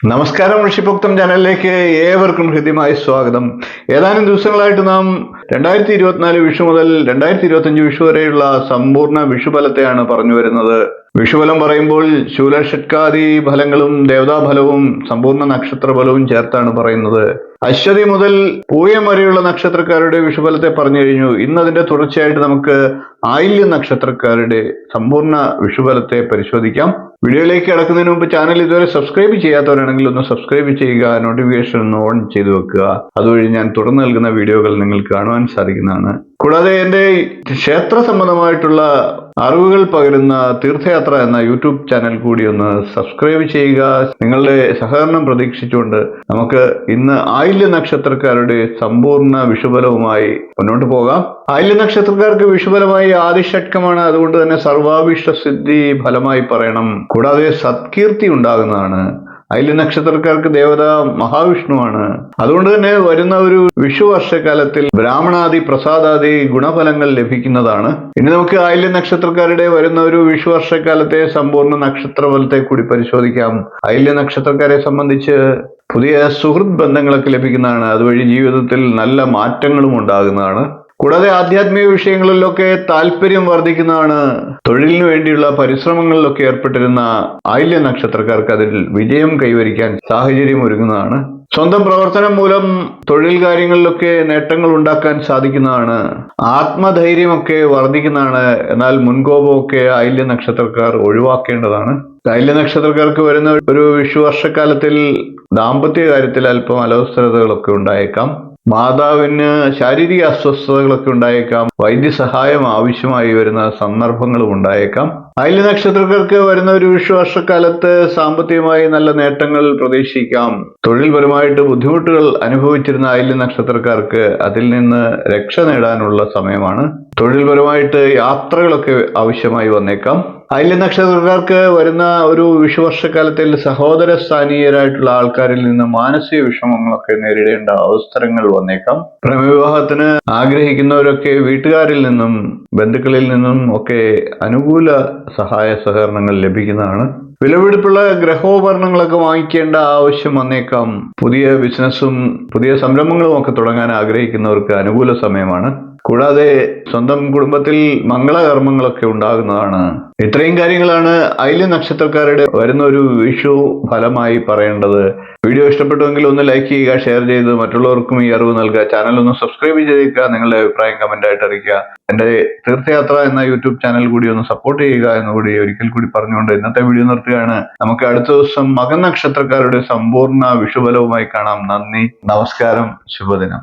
നമസ്കാരം, ഋഷിഭക്തം ചാനലിലേക്ക് ഏവർക്കും ഹൃദ്യമായ സ്വാഗതം. ഏതാനും ദിവസങ്ങളായിട്ട് നാം 2024 വിഷു മുതൽ 2025 വിഷു വരെയുള്ള സമ്പൂർണ്ണ വിഷുഫലത്തെയാണ് പറഞ്ഞു വരുന്നത്. വിഷുഫലം പറയുമ്പോൾ ശൂലഷട്കാദി ഫലങ്ങളും ദേവതാഫലവും സമ്പൂർണ്ണ നക്ഷത്രഫലവും ചേർത്താണ് പറയുന്നത്. അശ്വതി മുതൽ പൂയം വരെയുള്ള നക്ഷത്രക്കാരുടെ വിഷുഫലത്തെ പറഞ്ഞു കഴിഞ്ഞു. ഇന്ന് അതിന്റെ തുടർച്ചയായിട്ട് നമുക്ക് ആയില്യ നക്ഷത്രക്കാരുടെ സമ്പൂർണ്ണ വിഷുഫലത്തെ പരിശോധിക്കാം. വീഡിയോയിലേക്ക് കടക്കുന്നതിന് മുമ്പ് ചാനൽ ഇതുവരെ സബ്സ്ക്രൈബ് ചെയ്യാത്തവരാണെങ്കിൽ ഒന്ന് സബ്സ്ക്രൈബ് ചെയ്യുക, നോട്ടിഫിക്കേഷൻ ഒന്ന് ഓൺ ചെയ്തു വെക്കുക. അതുവഴി ഞാൻ തുടർന്ന് നൽകുന്ന വീഡിയോകൾ നിങ്ങൾക്ക് കാണുവാൻ സാധിക്കുന്നതാണ്. കൂടാതെ എൻ്റെ ക്ഷേത്ര സംബന്ധമായിട്ടുള്ള അറിവുകൾ പകരുന്ന തീർത്ഥയാത്ര എന്ന യൂട്യൂബ് ചാനൽ കൂടി ഒന്ന് സബ്സ്ക്രൈബ് ചെയ്യുക. നിങ്ങളുടെ സഹകരണം പ്രതീക്ഷിച്ചുകൊണ്ട് നമുക്ക് ഇന്ന് ആയില്യ നക്ഷത്രക്കാരുടെ സമ്പൂർണ്ണ വിഷുഫലവുമായി മുന്നോട്ട് പോകാം. ആയില്യ നക്ഷത്രക്കാർക്ക് വിഷുഫലമായി ആദിഷട്കമാണ്. അതുകൊണ്ട് തന്നെ സർവാഭീഷ്ട സിദ്ധി ഫലമായി പറയണം. കൂടാതെ സത്കീർത്തി ഉണ്ടാകുന്നതാണ്. ആയില്യ നക്ഷത്രക്കാർക്ക് ദേവത മഹാവിഷ്ണുവാണ്. അതുകൊണ്ട് തന്നെ വരുന്ന ഒരു വിഷു വർഷകാലത്തിൽ ബ്രാഹ്മണാദി പ്രസാദാദി ഗുണഫലങ്ങൾ ലഭിക്കുന്നതാണ്. ഇനി നമുക്ക് ആയില്യ നക്ഷത്രക്കാരുടെ വരുന്ന ഒരു വിഷു വർഷക്കാലത്തെ സമ്പൂർണ്ണ നക്ഷത്രഫലത്തെ കൂടി പരിശോധിക്കാം. ആയില്യ നക്ഷത്രക്കാരെ സംബന്ധിച്ച് പുതിയ സുഹൃത്ത് ബന്ധങ്ങളൊക്കെ ലഭിക്കുന്നതാണ്. അതുവഴി ജീവിതത്തിൽ നല്ല മാറ്റങ്ങളും ഉണ്ടാകുന്നതാണ്. കൂടാതെ ആധ്യാത്മിക വിഷയങ്ങളിലൊക്കെ താല്പര്യം വർദ്ധിക്കുന്നതാണ്. തൊഴിലിനു വേണ്ടിയുള്ള പരിശ്രമങ്ങളിലൊക്കെ ഏർപ്പെട്ടിരുന്ന ആയില്യ നക്ഷത്രക്കാർക്ക് അതിൽ വിജയം കൈവരിക്കാൻ സാഹചര്യം ഒരുങ്ങുന്നതാണ്. സ്വന്തം പ്രവർത്തനം മൂലം തൊഴിൽ കാര്യങ്ങളിലൊക്കെ നേട്ടങ്ങൾ ഉണ്ടാക്കാൻ സാധിക്കുന്നതാണ്. ആത്മധൈര്യമൊക്കെ വർദ്ധിക്കുന്നതാണ്. എന്നാൽ മുൻകോപമൊക്കെ ആയില്യ നക്ഷത്രക്കാർ ഒഴിവാക്കേണ്ടതാണ്. ആയില്യ നക്ഷത്രക്കാർക്ക് വരുന്ന ഒരു വിഷു വർഷക്കാലത്തിൽ ദാമ്പത്യ കാര്യത്തിൽ അല്പം അലോസരതകളൊക്കെ ഉണ്ടായേക്കാം. മാതാവിന് ശാരീരിക അസ്വസ്ഥതകളൊക്കെ ഉണ്ടായേക്കാം. വൈദ്യസഹായം ആവശ്യമായി വരുന്ന സന്ദർഭങ്ങളും ഉണ്ടായേക്കാം. ആയില്യ നക്ഷത്രക്കാർക്ക് വരുന്ന ഒരു വിഷു വർഷക്കാലത്ത് സാമ്പത്തികമായി നല്ല നേട്ടങ്ങൾ പ്രതീക്ഷിക്കാം. തൊഴിൽപരമായിട്ട് ബുദ്ധിമുട്ടുകൾ അനുഭവിച്ചിരുന്ന ആയില്യ നക്ഷത്രക്കാർക്ക് അതിൽ നിന്ന് രക്ഷ നേടാനുള്ള സമയമാണ്. തൊഴിൽപരമായിട്ട് യാത്രകളൊക്കെ ആവശ്യമായി വന്നേക്കാം. ആയില്യ നക്ഷത്രക്കാർക്ക് വരുന്ന ഒരു വിഷു വർഷക്കാലത്തിൽ സഹോദര സ്ഥാനീയരായിട്ടുള്ള ആൾക്കാരിൽ നിന്ന് മാനസിക വിഷമങ്ങളൊക്കെ നേരിടേണ്ട അവസരങ്ങൾ വന്നേക്കാം. പ്രേമവിവാഹത്തിന് ആഗ്രഹിക്കുന്നവരൊക്കെ വീട്ടുകാരിൽ നിന്നും ബന്ധുക്കളിൽ നിന്നും ഒക്കെ അനുകൂല സഹായ സഹകരണങ്ങൾ ലഭിക്കുന്നതാണ്. വിലപിടിപ്പുള്ള ഗ്രഹോപകരണങ്ങളൊക്കെ വാങ്ങിക്കേണ്ട ആവശ്യം വന്നേക്കാം. പുതിയ ബിസിനസ്സും പുതിയ സംരംഭങ്ങളും ഒക്കെ തുടങ്ങാൻ ആഗ്രഹിക്കുന്നവർക്ക് അനുകൂല സമയമാണ്. കൂടാതെ സ്വന്തം കുടുംബത്തിൽ മംഗളകർമ്മങ്ങളൊക്കെ ഉണ്ടാകുന്നതാണ്. ഇത്രയും കാര്യങ്ങളാണ് ആയില്യ നക്ഷത്രക്കാരുടെ വരുന്ന ഒരു വിഷു ഫലമായി പറയേണ്ടത്. വീഡിയോ ഇഷ്ടപ്പെട്ടുവെങ്കിൽ ഒന്ന് ലൈക്ക് ചെയ്യുക, ഷെയർ ചെയ്ത് മറ്റുള്ളവർക്കും ഈ അറിവ് നൽകുക. ചാനൽ ഒന്ന് സബ്സ്ക്രൈബ് ചെയ്തേക്കുക. നിങ്ങളുടെ അഭിപ്രായം കമന്റ് ആയിട്ട് അറിയിക്കുക. എൻ്റെ തീർത്ഥയാത്ര എന്ന യൂട്യൂബ് ചാനൽ കൂടി ഒന്ന് സപ്പോർട്ട് ചെയ്യുക എന്നുകൂടി ഒരിക്കൽ കൂടി പറഞ്ഞുകൊണ്ട് ഇന്നത്തെ വീഡിയോ നിർത്തുകയാണ്. നമുക്ക് അടുത്ത ദിവസം മകൻ നക്ഷത്രക്കാരുടെ സമ്പൂർണ്ണ വിഷുഫലവുമായി കാണാം. നന്ദി, നമസ്കാരം, ശുഭദിനം.